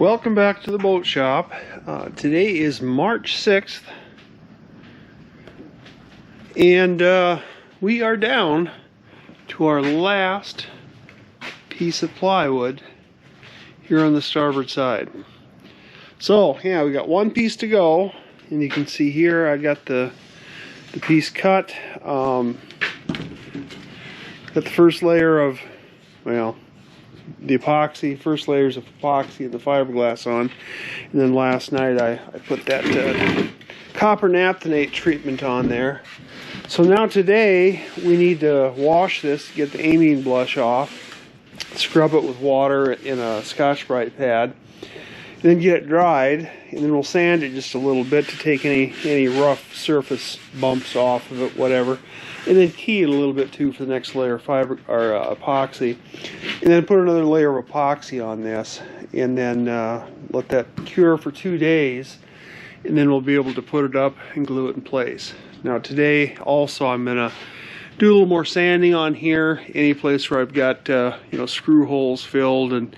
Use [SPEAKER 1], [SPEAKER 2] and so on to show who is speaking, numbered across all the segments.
[SPEAKER 1] Welcome back to the boat shop. Today is March 6th and we are down to our last piece of plywood here on the starboard side. So yeah, we got one piece to go, and you can see here I got the piece cut. Got the first layer of, well, the epoxy, first layers of epoxy and the fiberglass on, and then last night I put that copper naphthenate treatment on there. So now today we need to wash this, get the amine blush off, scrub it with water in a Scotch-Brite pad, then get it dried, and then we'll sand it just a little bit to take any rough surface bumps off of it, whatever. And then key it a little bit too for the next layer of epoxy, and then put another layer of epoxy on this, and then let that cure for 2 days, and then we'll be able to put it up and glue it in place. Now today also I'm gonna do a little more sanding on here, any place where I've got screw holes filled and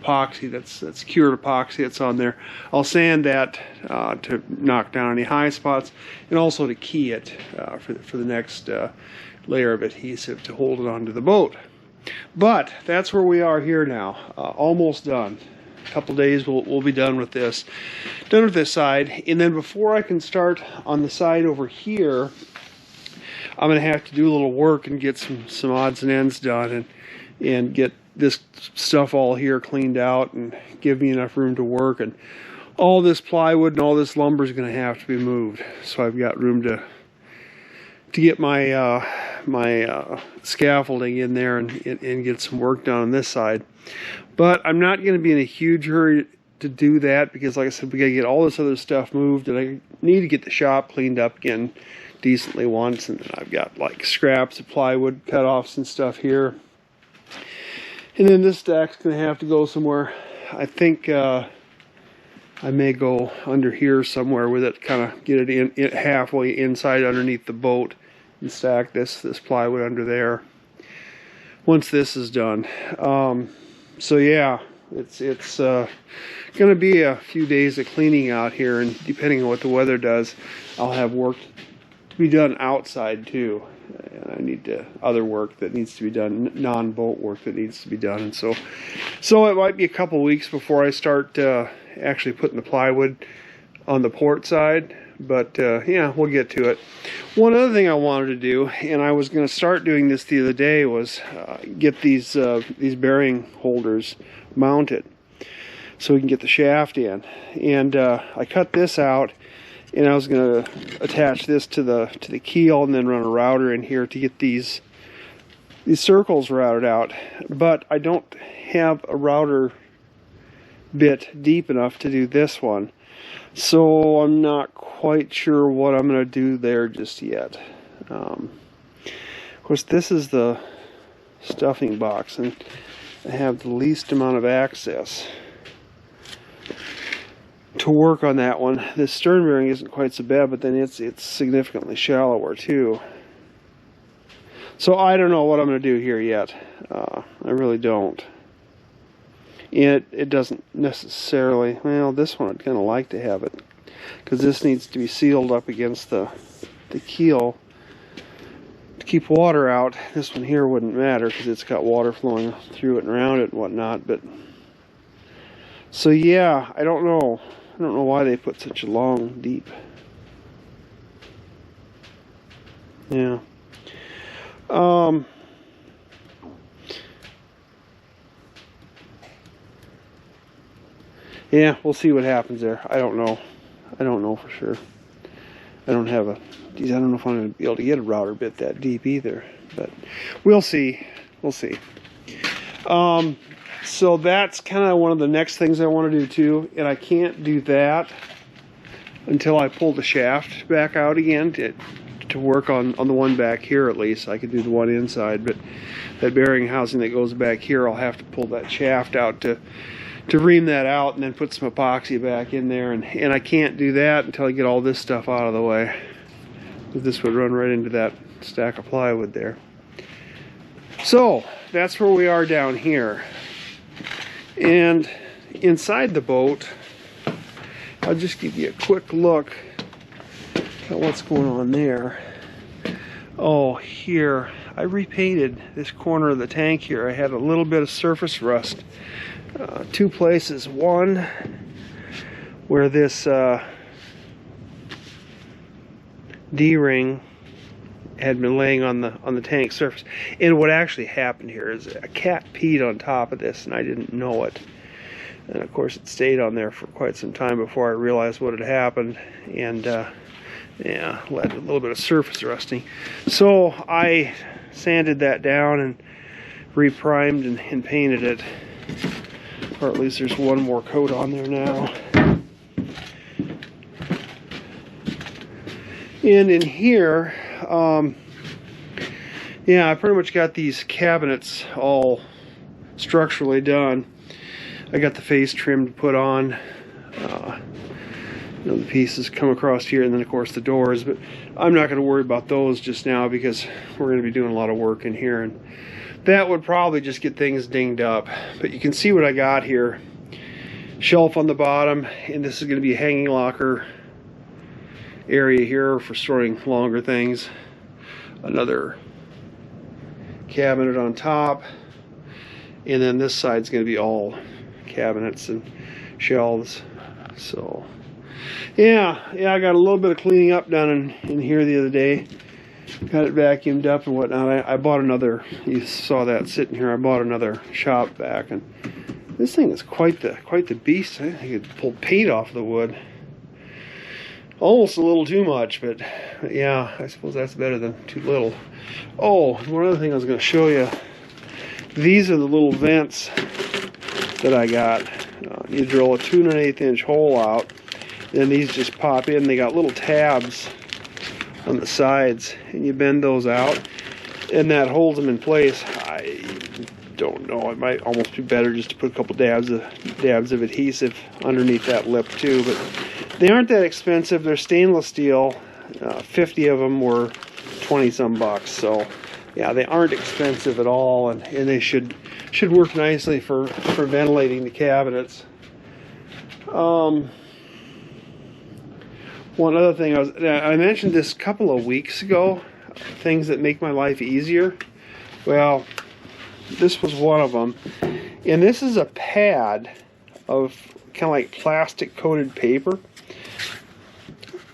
[SPEAKER 1] epoxy that's cured epoxy that's on there. I'll sand that to knock down any high spots, and also to key it for the next layer of adhesive to hold it onto the boat. But that's where we are here now, almost done. A couple days we'll be done with this side, and then before I can start on the side over here, I'm gonna have to do a little work and get some odds and ends done and get this stuff all here cleaned out and give me enough room to work. And all this plywood and all this lumber is going to have to be moved, so I've got room to get my scaffolding in there and get some work done on this side. But I'm not going to be in a huge hurry to do that, because like I said, we got to get all this other stuff moved, and I need to get the shop cleaned up again decently once. And then I've got like scraps of plywood cut-offs and stuff here. And then this stack's going to have to go somewhere. I think I may go under here somewhere with it, kind of get it in halfway inside underneath the boat, and stack this plywood under there once this is done. So yeah, it's going to be a few days of cleaning out here, and depending on what the weather does, I'll have work to be done outside too. And I need other work that needs to be done, non-boat work that needs to be done. And so it might be a couple weeks before I start actually putting the plywood on the port side. But yeah, we'll get to it. One other thing I wanted to do, and I was going to start doing this the other day, was get these bearing holders mounted so we can get the shaft in. And I cut this out, and I was going to attach this to the keel and then run a router in here to get these circles routed out. But I don't have a router bit deep enough to do this one, so I'm not quite sure what I'm going to do there just yet. Of course, this is the stuffing box, and I have the least amount of access to work on that one. The stern bearing isn't quite so bad, but then it's significantly shallower too. So I don't know what I'm going to do here yet. I really don't. It doesn't necessarily, well, this one I'd kind of like to have it, because this needs to be sealed up against the keel to keep water out. This one here wouldn't matter because it's got water flowing through it and around it and whatnot. But so yeah, I don't know why they put such a long, deep. Yeah. Yeah, we'll see what happens there. I don't know. I don't know for sure. I don't have a. Geez, I don't know if I'm going to be able to get a router bit that deep either. But we'll see. We'll see. So that's kind of one of the next things I want to do too, and I can't do that until I pull the shaft back out again to work on the one back here. At least I could do the one inside, but that bearing housing that goes back here, I'll have to pull that shaft out to ream that out and then put some epoxy back in there, and I can't do that until I get all this stuff out of the way. This would run right into that stack of plywood there. So that's where we are down here. And inside the boat, I'll just give you a quick look at what's going on there. Oh, here, I repainted this corner of the tank here. I had a little bit of surface rust. Two places. One where this D-ring had been laying on the tank surface. And what actually happened here is a cat peed on top of this, and I didn't know it. And of course it stayed on there for quite some time before I realized what had happened, and yeah, led to a little bit of surface rusting. So I sanded that down and reprimed and painted it, or at least there's one more coat on there now. And in here, yeah, I pretty much got these cabinets all structurally done. I got the face trim to put on. You know, the pieces come across here, and then of course the doors, but I'm not going to worry about those just now because we're going to be doing a lot of work in here, and that would probably just get things dinged up. But you can see what I got here. Shelf on the bottom, and this is going to be a hanging locker area here for storing longer things. Another cabinet on top, and then this side's going to be all cabinets and shelves. So yeah, I got a little bit of cleaning up done in here the other day. Got it vacuumed up and whatnot. I bought another, you saw that sitting here, I bought another shop vac, and this thing is quite the beast. I think it pulled paint off the wood. Almost a little too much, but yeah, I suppose that's better than too little. Oh, one other thing I was going to show you. These are the little vents that I got. You drill a 2 1/8 inch hole out, and these just pop in. They got little tabs on the sides, and you bend those out, and that holds them in place. I don't know, it might almost be better just to put a couple dabs of adhesive underneath that lip too, but they aren't that expensive. They're stainless steel. 50 of them were 20 some bucks, so yeah, they aren't expensive at all, and they should work nicely for ventilating the cabinets. One other thing, I mentioned this a couple of weeks ago, things that make my life easier. Well, this was one of them, and this is a pad of kind of like plastic coated paper,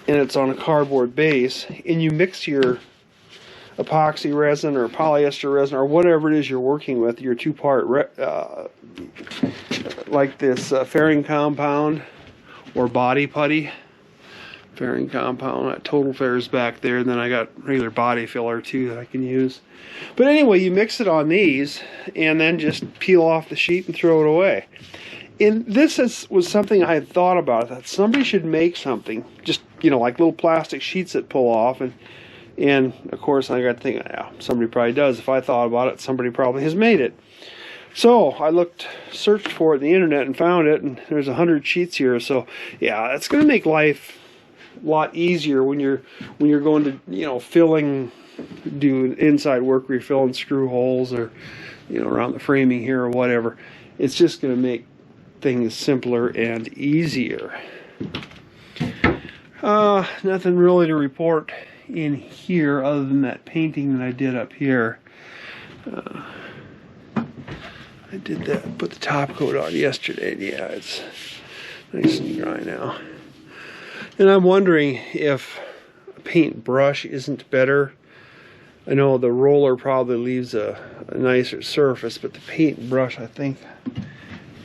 [SPEAKER 1] and it's on a cardboard base, and you mix your epoxy resin or polyester resin or whatever it is you're working with, your two-part like this fairing compound or body putty. Fairing compound, Total Fair's back there, and then I got regular body filler too that I can use. But anyway, you mix it on these and then just peel off the sheet and throw it away. And this was something I had thought about, that somebody should make something, just, you know, like little plastic sheets that pull off, and of course I got to think, yeah, somebody probably does. If I thought about it, somebody probably has made it. So I searched for it on the internet and found it, and there's 100 sheets here. So yeah, that's going to make life a lot easier when you're going to, you know, do inside work where you're filling screw holes, or, you know, around the framing here or whatever. It's just going to make things simpler and easier. Nothing really to report in here other than that painting that I did up here. I did that, put the top coat on yesterday, and yeah, it's nice and dry now. And I'm wondering if a paint brush isn't better. I know the roller probably leaves a nicer surface, but the paint brush, I think,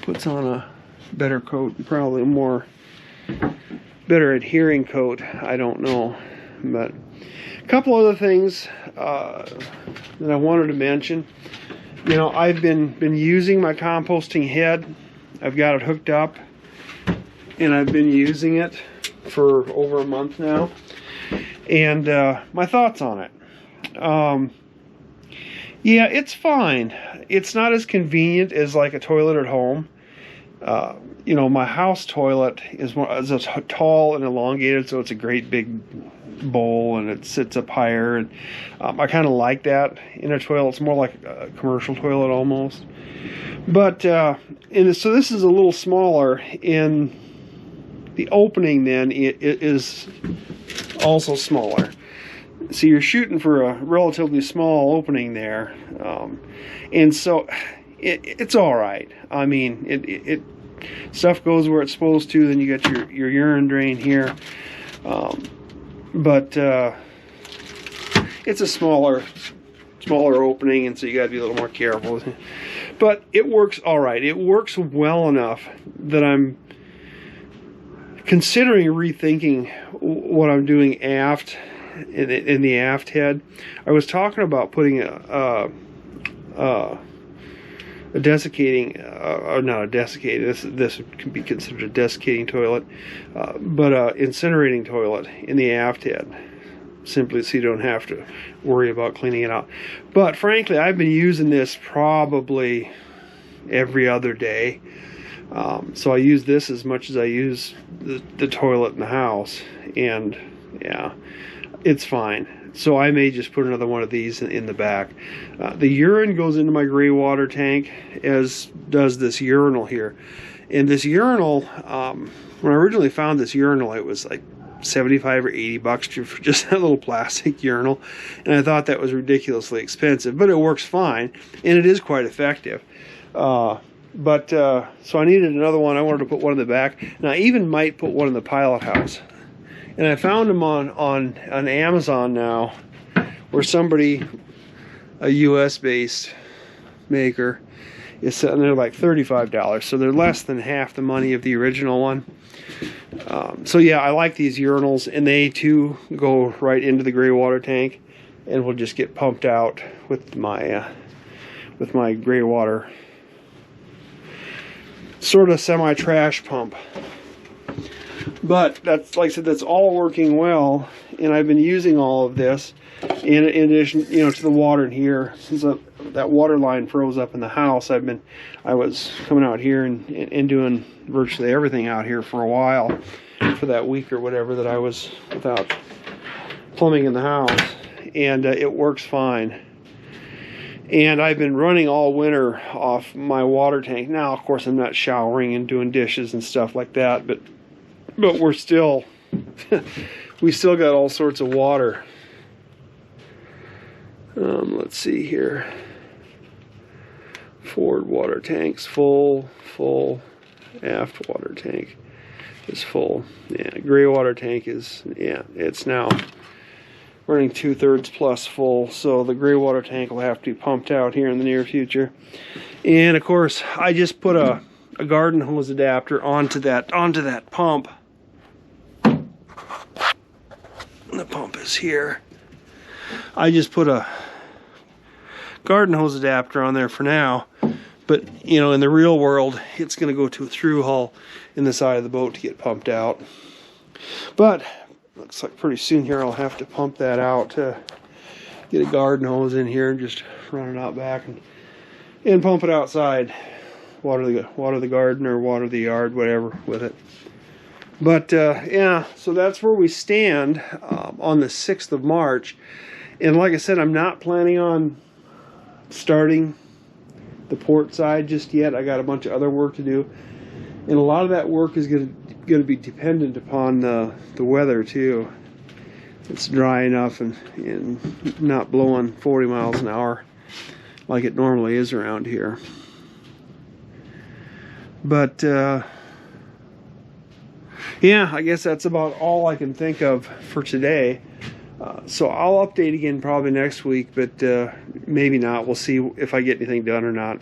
[SPEAKER 1] puts on a better coat, probably a better adhering coat. I don't know. But a couple other things that I wanted to mention. You know, I've been using my composting head. I've got it hooked up, and I've been using it for over a month now. And my thoughts on it. Yeah, it's fine. It's not as convenient as like a toilet at home. You know, my house toilet is tall and elongated, so it's a great big bowl, and it sits up higher, and I kind of like that in a toilet. It's more like a commercial toilet almost. But so this is a little smaller, and the opening then it is also smaller. So you're shooting for a relatively small opening there, and so it's all right. I mean, it stuff goes where it's supposed to. Then you got your urine drain here, but it's a smaller opening, and so you got to be a little more careful. But it works all right. It works well enough that I'm considering rethinking what I'm doing aft in the aft head. I was talking about putting a desiccating, or not a desiccating, this could be considered a desiccating toilet, but incinerating toilet in the aft head, simply so you don't have to worry about cleaning it out. But frankly, I've been using this probably every other day, so I use this as much as I use the toilet in the house, and yeah, it's fine. So I may just put another one of these in the back. The urine goes into my gray water tank, as does this urinal here. And this urinal, when I originally found this urinal, it was like 75 or 80 bucks for just that little plastic urinal, and I thought that was ridiculously expensive, but it works fine, and it is quite effective. So I needed another one. I wanted to put one in the back, and I even might put one in the pilot house. And I found them on Amazon now, where somebody, a US based maker, is selling. They're like $35, so they're less than half the money of the original one. So yeah, I like these urinals, and they too go right into the gray water tank, and will just get pumped out with my gray water sort of semi-trash pump. But that's, like I said, that's all working well, and I've been using all of this in addition, to the water in here. Since that water line froze up in the house, I was coming out here and doing virtually everything out here for a while, for that week or whatever that I was without plumbing in the house, and it works fine. And I've been running all winter off my water tank. Now, of course, I'm not showering and doing dishes and stuff like that, but we're still, we still got all sorts of water. Let's see here. Forward water tank's full. Aft water tank is full. Yeah, gray water tank is, yeah, it's now running 2/3 plus full. So the gray water tank will have to be pumped out here in the near future. And of course, I just put a garden hose adapter onto that pump. The pump is here. I just put a garden hose adapter on there for now, but in the real world, it's going to go to a through hull in the side of the boat to get pumped out. But looks like pretty soon here I'll have to pump that out to get a garden hose in here and just run it out back and pump it outside. Water the garden or water the yard, whatever, with it. But yeah, so that's where we stand on the 6th of March. And like I said, I'm not planning on starting the port side just yet. I got a bunch of other work to do, and a lot of that work is going to be dependent upon the weather too. It's dry enough and not blowing 40 miles an hour like it normally is around here. But yeah, I guess that's about all I can think of for today. So I'll update again probably next week, but maybe not. We'll see if I get anything done or not.